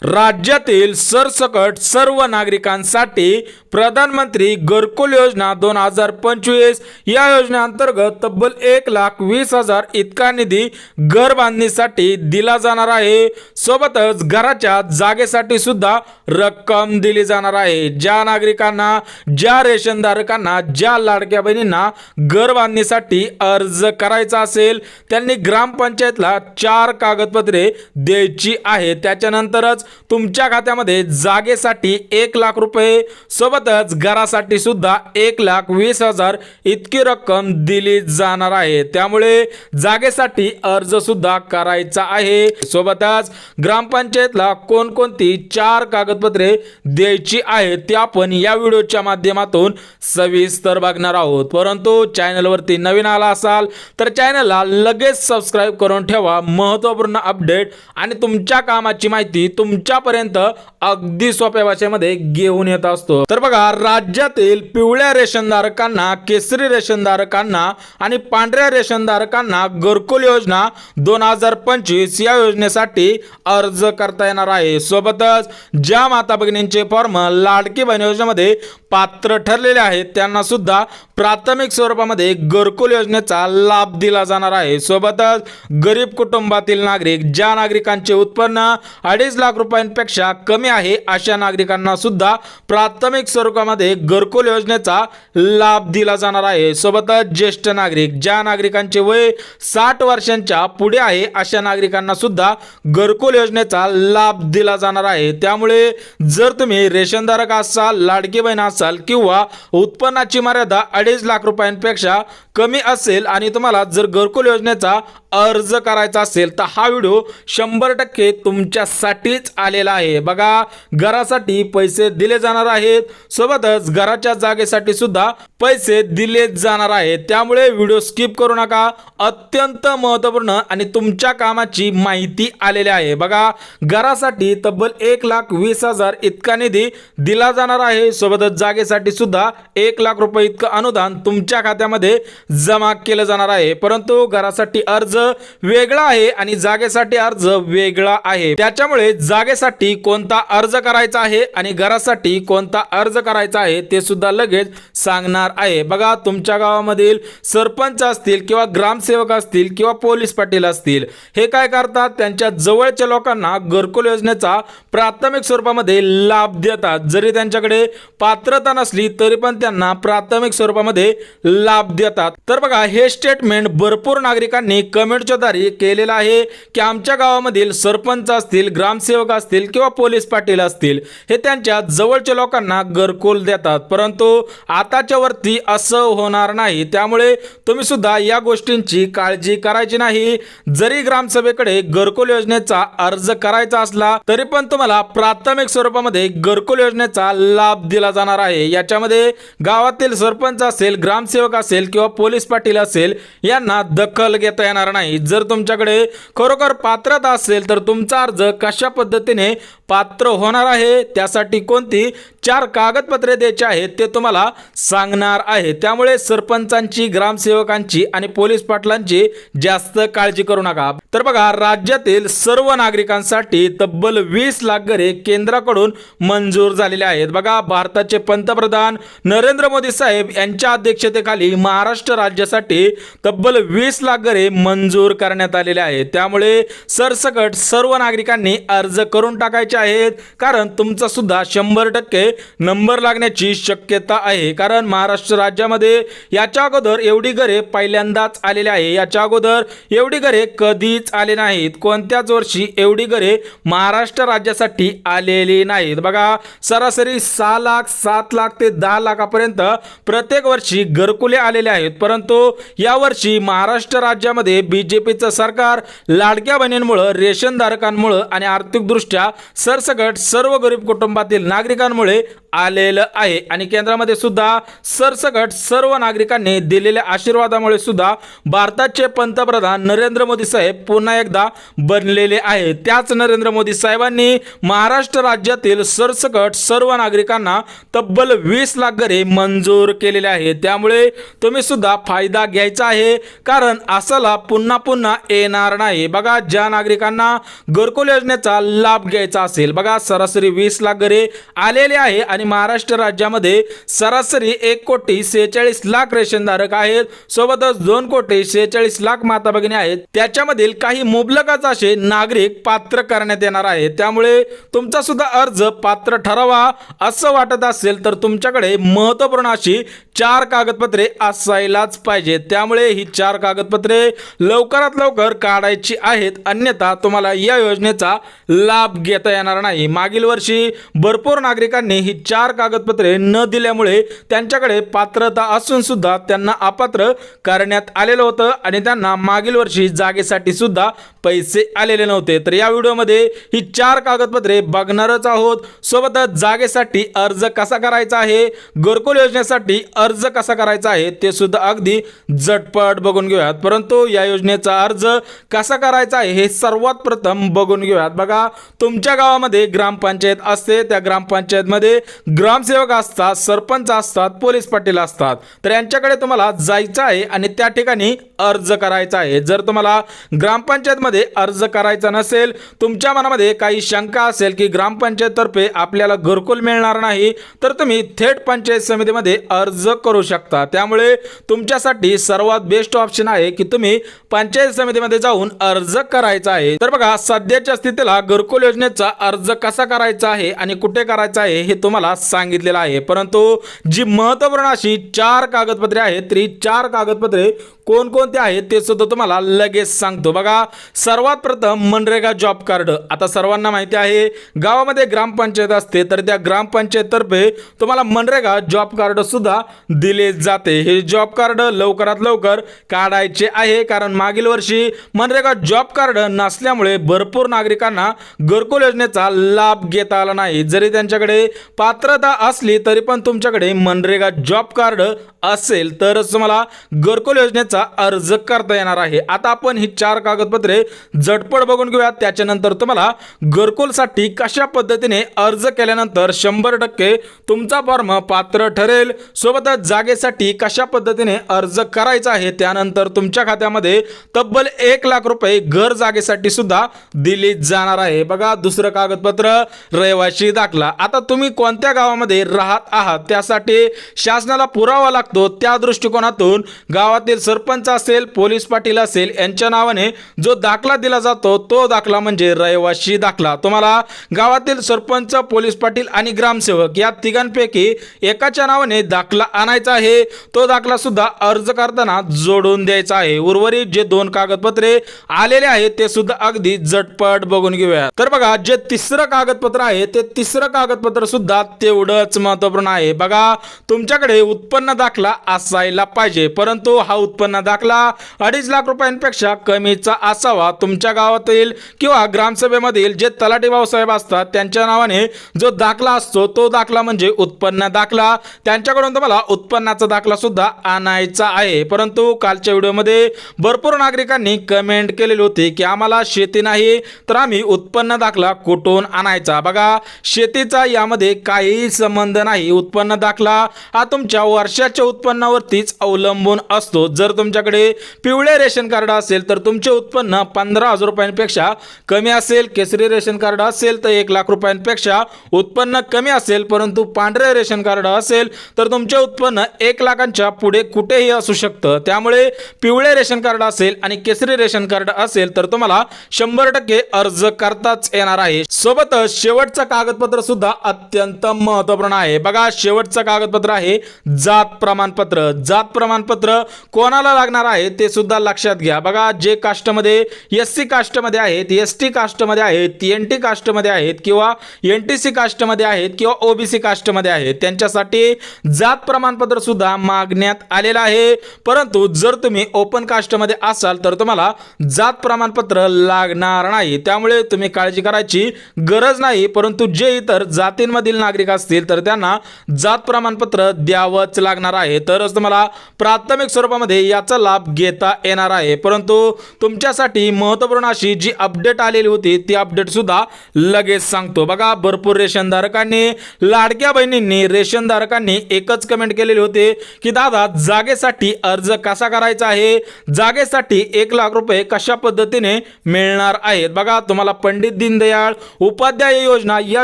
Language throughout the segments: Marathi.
राज्यातील सरसकट सर्व नागरिकांसाठी प्रधानमंत्री घरकुल योजना 2025 या योजनेअंतर्गत तब्बल 1,20,000 इतका निधी घर बांधणीसाठी दिला जाणार आहे। सोबतच घराच्या जागेसाठी सुद्धा रक्कम दिली जाणार आहे। ज्या नागरिकांना, ज्या रेशनधारकांना, ज्या लाडक्या बहिणींना घर बांधणीसाठी अर्ज करायचा असेल त्यांनी ग्रामपंचायतला 4 कागदपत्रे द्यायची आहे। त्याच्यानंतरच तुमच्या खात्यामध्ये जागेसाठी 1,00,000 रुपये सोबतच घरासाठी सुद्धा 1,20,000 इतकी रक्कम दिली जाणार आहे। त्यामुळे जागेसाठी अर्ज सुद्धा करायचा आहे। सोबतच ग्रामपंचायतला कोणकोणती 4 कागदपत्रे द्यायची आहेत ते आपण या व्हिडिओच्या माध्यमातून सविस्तर बघणार आहोत। परंतु चॅनलवरती नवीन आला असाल तर चॅनलला लगेच सबस्क्राइब करून ठेवा। महत्त्वपूर्ण अपडेट आणि तुमच्या कामाची माहिती तुमच्यापर्यंत अगदी सोप्या भाषेमध्ये घेऊन येत असतो। तर बघा, राज्यातील पिवळ्या रेशनधारकांना, केसरी रेशनधारकांना आणि पांढऱ्या रेशनधारकांना घरकुल योजना 2025 या योजनेसाठी अर्ज करता येणार आहे। सोबतच ज्या माता भगिनींचे फॉर्म लाडकी बहीण योजनेमध्ये पात्र ठरलेले आहेत त्यांना सुद्धा प्राथमिक स्वरूपामध्ये घरकुल योजनेचा लाभ दिला जाणार आहे। सोबतच गरीब कुटुंबातील नागरिक, ज्या नागरिकांचे उत्पन्न 2.5 लाख रुपयांपेक्षा कमी आहे अशा नागरिकांना सुद्धा प्राथमिक स्वरूपामध्ये घरकुल योजनेचा लाभ दिला जाणार आहे। सोबतच ज्येष्ठ नागरिक, ज्या नागरिकांचे वय 60 वर्षांच्या पुढे आहे अशा नागरिकांना सुद्धा घरकुल योजनेचा लाभ दिला जाणार आहे। त्यामुळे जर तुम्ही रेशनधारक असाल, लाडकी बहीण असाल किंवा उत्पन्नाची मर्यादा 2.5 लाख रुपयांपेक्षा कमी असेल आणि तुम्हाला जर घरकुल योजनेचा अर्ज करायचा असेल तर हा व्हिडिओ 100% तुमच्यासाठीच आलेला आहे। बघा, घरासाठी पैसे दिले जाणार आहेत, सोबतच घराच्या जागेसाठी सुद्धा पैसे दिले जाणार आहेत। त्यामुळे व्हिडिओ स्किप करू नका, अत्यंत महत्त्वपूर्ण आणि तुमच्या कामाची माहिती आलेली आहे। बघा, घरासाठी तब्बल 1,20,000 इतका निधी दिला जाणार आहे। सोबतच जागेसाठी सुद्धा 1,00,000 रुपये इतकं अनुदान तुमच्या खात्यामध्ये जमा केलं जाणार आहे। परंतु घरासाठी अर्ज वेगळा आहे आणि जागेसाठी अर्ज वेगळा आहे। त्याच्यामुळे जागेसाठी कोणता अर्ज करायचा आहे आणि घरासाठी कोणता अर्ज करायचा आहे ते सुद्धा लगेच सांगणार आहे। बघा, तुमच्या गावामधील सरपंच असतील किंवा ग्रामसेवक असतील किंवा पोलीस पाटील असतील, हे काय करतात, त्यांच्या जवळच्या लोकांना घरकुल योजनेचा प्राथमिक स्वरूपामध्ये लाभ देतात। जरी त्यांच्याकडे पात्रता नसली तरी पण त्यांना प्राथमिक स्वरूपामध्ये लाभ देतात। तर बघा, हे स्टेटमेंट भरपूर नागरिकांनी कमेंटच्या द्वारे केलेलं आहे की आमच्या गावामधील सरपंच असतील, ग्रामसेवक असतील किंवा पोलीस पाटील असतील, हे त्यांच्या जवळच्या लोकांना घरकुल देतात। परंतु आताच्या वरती असं होणार नाही। त्यामुळे तुम्ही सुद्धा या गोष्टींची काळजी करायची नाही। जरी ग्रामसभेकडे घरकुल योजनेचा अर्ज करायचा असला तरी पण तुम्हाला प्राथमिक स्वरूपामध्ये घरकुल योजनेचा लाभ दिला जाणार आहे। याच्यामध्ये गावातील सरपंच असेल, ग्रामसेवक असेल किंवा पोलीस पाटील असेल यांना दखल घेता येणार नाही। जर तुमच्याकडे खरोखर पात्रता असेल तर तुमचा अर्ज कशा पद्धतीने पात्र होणार आहे, त्यासाठी कोणती 4 कागदपत्रे द्यायची आहेत ते तुम्हाला सांगणार आहे। त्यामुळे सरपंचांची, ग्रामसेवकांची आणि पोलीस पाटलांची जास्त काळजी करू नका। तर बघा, राज्यातील सर्व नागरिकांसाठी तब्बल 20 लाख घरे केंद्राकडून मंजूर झालेले आहेत। बघा, भारताचे पंतप्रधान नरेंद्र मोदी साहेब यांच्या अध्यक्षतेखाली महाराष्ट्र राज्यासाठी तब्बल 20 लाख घरे मंजूर करण्यात आलेले आहेत। त्यामुळे सरसकट सर्व नागरिकांनी अर्ज करून टाकायचे आहेत, कारण तुमचा सुद्धा 100% नंबर लागण्याची शक्यता आहे। कारण महाराष्ट्र राज्यामध्ये याच्या अगोदर एवढी घरे पहिल्यांदाच आलेली आहे। याच्या अगोदर एवढी घरे कधीच आले नाहीत। कोणत्याच वर्षी एवढी घरे महाराष्ट्र राज्यासाठी आलेली नाहीत। बघा, सरासरी 6 लाख, 7 लाख ते 10 लाखापर्यंत प्रत्येक वर्षी घरकुले आलेले आहेत। परंतु यावर्षी महाराष्ट्र राज्यामध्ये बीजेपीचं सरकार लाडक्या बहिणींमुळे, रेशनधारकांमुळे आणि आर्थिकदृष्ट्या सरसकट सर्व गरीब कुटुंबातील नागरिकांमुळे आलेलं आहे। आणि केंद्रामध्ये सुद्धा सरसकट सर्व नागरिकांनी दिलेल्या आशीर्वादामुळे सुद्धा भारताचे पंतप्रधान नरेंद्र मोदी साहेब पुन्हा एकदा बनलेले आहेत। त्याच नरेंद्र मोदी साहेबांनी महाराष्ट्र राज्यातील सरसकट सर्व नागरिकांना तब्बल 20 लाख घरे मंजूर केलेले आहेत। त्यामुळे तुम्ही सुद्धा फायदा घ्यायचा आहे, कारण असाला पुन्हा पुन्हा येणार नाही। बघा, ज्या नागरिकांना घरकुल योजनेचा लाभ घ्यायचा असेल, बघा सरासरी 20 लाख घरे आलेले आहे आणि महाराष्ट्र राज्यामध्ये सरासरी 1,46,00,000 रेशनधारक आहेत, सोबतच 2,46,00,000 माता भगिनी आहेत. त्याच्यामधील काही मुबलकच असे नागरिक पात्र करण्यात येणार आहे. त्यामुळे तुमचा सुद्धा अर्ज पात्र ठरावा असं वाटत असेल तर तुमच्याकडे महत्त्वपूर्ण अशी 4 कागदपत्रे असायलाच पाहिजे. त्यामुळे ही 4 कागदपत्रे लवकरात लवकर काढायची आहेत, अन्यथा तुम्हाला या योजनेचा लाभ घेता येणार नाही. मागील वर्षी भरपूर नागरिकांनी ही 4 कागदपत्रे न दिल्यामुळे त्यांच्याकडे पात्रता असून सुद्धा त्यांना अपात्र करण्यात आलेलं होतं आणि त्यांना मागील वर्षी जागेसाठी सुद्धा पैसे आलेले नव्हते. तर या व्हिडिओमध्ये ही 4 कागदपत्रे बघणारच आहोत. सोबतच जागेसाठी अर्ज कसा करायचा आहे, घरकुल योजनेसाठी अर्ज कसा करायचा आहे ते सुद्धा अगदी झटपट बघून घेऊयात. परंतु या योजनेचा अर्ज कसा करायचा आहे हे सर्वात प्रथम बघून घेऊयात. बघा, तुमच्या गावामध्ये ग्रामपंचायत असते, त्या ग्रामपंचायतमध्ये ग्रामसेवक असतात, सरपंच असतात, पोलीस पाटील असतात. तर यांच्याकडे तुम्हाला जायचं आहे आणि त्या ठिकाणी अर्ज करायचा आहे. जर तुम्हाला ग्रामपंचायतमध्ये अर्ज करायचा नसेल, तुमच्या मनामध्ये काही शंका असेल की ग्रामपंचायततर्फे आपल्याला घरकुल मिळणार नाही, तर तुम्ही थेट पंचायत समितीमध्ये अर्ज करू शकता. त्यामुळे तुमच्यासाठी सर्वात बेस्ट ऑप्शन आहे की तुम्ही पंचायत समितीमध्ये जाऊन अर्ज करायचा आहे. तर बघा, सध्याच्या स्थितीला घरकुल योजनेचा अर्ज कसा करायचा आहे आणि कुठे करायचा आहे हे तुम्हाला सांगितलेलं आहे. परंतु जी महत्त्वपूर्ण अशी 4 कागदपत्रे आहेत, तरी 4 कागदपत्रे कोणकोणते आहेत ते सुद्धा तुम्हाला लगेच सांगतो. बघा, सर्वात प्रथम मनरेगा जॉब कार्ड. आता सर्वांना माहिती आहे, गावामध्ये ग्रामपंचायत असते, तर त्या ग्रामपंचायततर्फे तुम्हाला मनरेगा जॉब कार्ड सुद्धा दिले जाते. हे जॉब कार्ड लवकरात लवकर काढायचे आहे, कारण मागील वर्षी मनरेगा जॉब कार्ड नसल्यामुळे भरपूर नागरिकांना घरकुल योजनेचा लाभ घेता आला नाही. जरी त्यांच्याकडे पात्रता असली तरी पण तुमच्याकडे मनरेगा जॉब कार्ड असेल तरच तुम्हाला घरकुल योजनेचा अर्ज करता येणार आहे. आता आपण ही 4 कागदपत्रे झटपट बघून घेऊयात. त्याच्यानंतर तुम्हाला घरकुलसाठी कशा पद्धतीने अर्ज केल्यानंतर 100% तुमचा फॉर्म पात्र ठरेल, सोबतच जागेसाठी कशा पद्धतीने अर्ज करायचा आहे, त्यानंतर तुमच्या खात्यामध्ये तब्बल 1 लाख रुपये घर जागेसाठी सुद्धा दिली जाणार आहे. बघा, दुसरं कागदपत्र रहिवासी दाखला. आता तुम्ही कोणत्या गावामध्ये राहत आहात त्यासाठी शासनाला पुरावा लागतो. त्या दृष्टिकोनातून गावातील सरपंच असेल, पोलीस पाटील असेल, यांच्या नावाने जो दाखला दिला जातो तो दाखला म्हणजे रहिवासी दाखला. तुम्हाला गावातील सरपंच, पोलीस पाटील आणि ग्रामसेवक या तिघांपैकी एकाच्या नावाने दाखला आणायचा आहे. तो दाखला सुद्धा अर्ज करताना जोडून द्यायचा आहे. उर्वरित जे 2 कागदपत्रे आलेले आहेत ते सुद्धा अगदी झटपट बघून घेऊया. तर बघा, जे तिसरं कागदपत्र आहे ते तिसरं कागदपत्र सुद्धा तेवढंच महत्त्वपूर्ण आहे. बघा, तुमच्याकडे उत्पन्न दाखला असायला पाहिजे, परंतु हा उत्पन्न दाखला 2.5 लाख रुपयांपेक्षा कमीचा असावा. तुमच्या गावातील किंवा ग्रामसभेमधील जे तलाठी भाऊसाहेब असतात त्यांच्या नावाने जो दाखला असतो तो दाखला म्हणजे उत्पन्न दाखला. त्यांच्याकडून तुम्हाला उत्पन्नाचा दाखला सुद्धा आणायचा आहे. परंतु कालच्या व्हिडिओमध्ये भरपूर नागरिकांनी कमेंट केलेली होती की आम्हाला शेती नाही तर आम्ही उत्पन्न दाखला कुठून आणायचा. बघा, शेतीचा यामध्ये काहीही संबंध नाही. उत्पन्न दाखला हा तुमच्या वर्षाच्या उत्पन्नावरतीच अवलंबून असतो. जर तुमच्याकडे पिवळे रेशन कार्ड असेल तर तुमचे उत्पन्न 15,000 रुपयांपेक्षा कमी असेल. केसरी रेशन कार्ड असेल तर 1 लाख रुपयांपेक्षा उत्पन्न कमी असेल. परंतु पांढरे रेशन कार्ड असेल तर तुमचे उत्पन्न 1 लाखांच्या पुढे कुठेही असू शकतं. त्यामुळे पिवळे रेशन कार्ड असेल आणि केसरी रेशन कार्ड असेल तर तुम्हाला 100% अर्ज करताच येणार आहे. सोबतच शेवटचं कागदपत्र सुद्धा अत्यंत महत्त्वपूर्ण आहे. बघा, शेवटचं कागदपत्र आहे जात प्रमाणपत्र. जात प्रमाणपत्र कोणाला लागणार आहे ते सुद्धा लक्षात घ्या. बघा, जे कास्टमध्ये SC कास्टमध्ये आहेत, ST कास्टमध्ये आहेत, NT कास्टमध्ये आहेत किंवा NTC कास्टमध्ये आहेत किंवा OBC कास्टमध्ये आहेत त्यांच्यासाठी जात प्रमाणपत्र सुद्धा मागण्यात आलेलं आहे. परंतु जर तुम्ही ओपन कास्टमध्ये असाल तर तुम्हाला जात प्रमाणपत्र लागणार नाही. त्यामुळे तुम्ही काळजी करायची गरज नाही. परंतु जे इतर जातींमधील नागरिक असतील तर त्यांना जात प्रमाणपत्र द्यावंच लागणार आहे. तरच तुम्हाला प्राथमिक स्वरूपामध्ये याचा लाभ घेता येणार आहे। परंतु तुमच्यासाठी महत्त्वपूर्ण अशी जी अपडेट आलेली होती ती अपडेट सुद्धा लगेच सांगतो। बघा, भरपूर रेशनधारकांनी, लाडक्या बहिणींनी, रेशनधारकांनी एकच कमेंट केलेली होती की दादा जागेसाठी अर्ज कसा करायचा आहे, जागेसाठी 1 लाख रुपये कशा पद्धतीने मिळणार आहेत। बघा, तुम्हाला पंडित दीनदयाळ उपाध्याय योजना या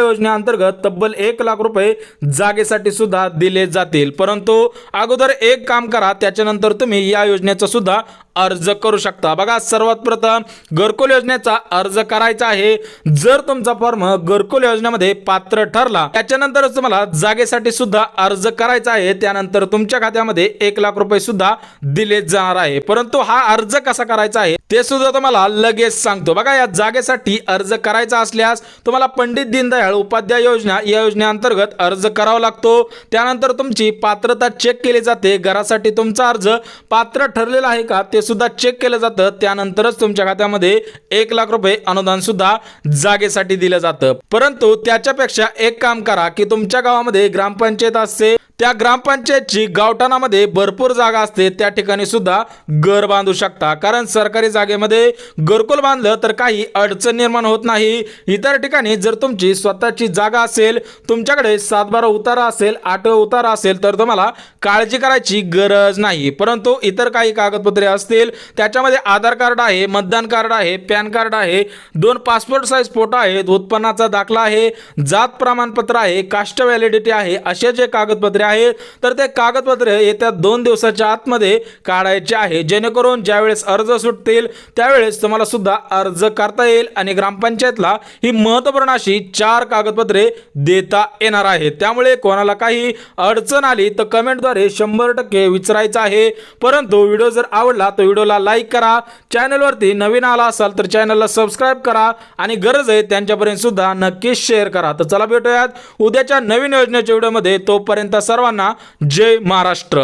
योजनेअंतर्गत तब्बल 1 लाख रुपये जागेसाठी सुद्धा दिले जातील। परंतु अगोदर एक काम करा, त्याच्यानंतर तुम्ही या योजनेचा सुद्धा अर्ज करू शकता। बघा, सर्वात प्रथम घरकुल योजनेचा अर्ज करायचा आहे। जर तुमचा फॉर्म घरकुल योजनेमध्ये पात्र ठरला त्याच्यानंतरच तुम्हाला जागेसाठी सुद्धा अर्ज करायचा आहे। त्यानंतर तुमच्या खात्यामध्ये 1 लाख रुपये सुद्धा दिले जाणार आहे। परंतु हा अर्ज कसा करायचा आहे ते सुद्धा तुम्हाला लगेच सांगतो। बघा, या जागेसाठी अर्ज करायचा असल्यास तुम्हाला पंडित दीनदयाळ उपाध्याय योजना या योजनेअंतर्गत अर्ज करावा लागतो। त्यानंतर तुमची पात्रता चेक केली जाते, घरासाठी तुमचा अर्ज पात्र ठरलेला आहे का ते सुद्धा चेक केलं जातं। त्यानंतरच तुमच्या खात्यामध्ये 1 लाख रुपये अनुदान सुद्धा जागेसाठी दिलं जातं। परंतु त्याच्यापेक्षा एक काम करा की तुमच्या गावामध्ये ग्रामपंचायत असते, त्या ग्रामपंचायतची गावठाणामध्ये भरपूर जागा असते, त्या ठिकाणी सुद्धा घर बांधू शकता। कारण सरकारी जागेमध्ये घरकुल बांधलं तर काही अडचण निर्माण होत नाही। इतर ठिकाणी जर तुमची स्वतःची जागा असेल, तुमच्याकडे 7/12 उतारा असेल, 8 उतारा असेल तर तुम्हाला काळजी करायची गरज नाही। परंतु इतर काही कागदपत्रे असतील, त्याच्यामध्ये आधार कार्ड आहे, मतदान कार्ड आहे, पॅन कार्ड आहे, 2 पासपोर्ट साईज फोटो आहेत, उत्पन्नाचा दाखला आहे, जात प्रमाणपत्र आहे, कास्ट व्हॅलिडिटी आहे, असे जे कागदपत्रे आहेत तर ते कागदपत्रे येत्या 2 दिवसाच्या आतमध्ये काढायचे आहे, जेणेकरून ज्यावेळेस अर्ज सुटतील त्यावेळेस तुम्हाला सुद्धा अर्ज करता येईल आणि ग्रामपंचायतला ही महत्त्वपूर्ण अशी 4 कागदपत्रे देता येणार आहेत। त्यामुळे कोणाला काही अडचण आली तर कमेंटद्वारे 100% विचारायचं आहे। परंतु व्हिडिओ जर आवडला तर व्हिडिओला लाईक करा, चॅनलवरती नवीन आला असाल तर चॅनलला सबस्क्राईब करा आणि गरज आहे त्यांच्यापर्यंत सुद्धा नक्कीच शेअर करा। तर चला भेटूयात उद्याच्या नवीन योजनेच्या व्हिडिओमध्ये, तोपर्यंत सर्वांना जय महाराष्ट्र।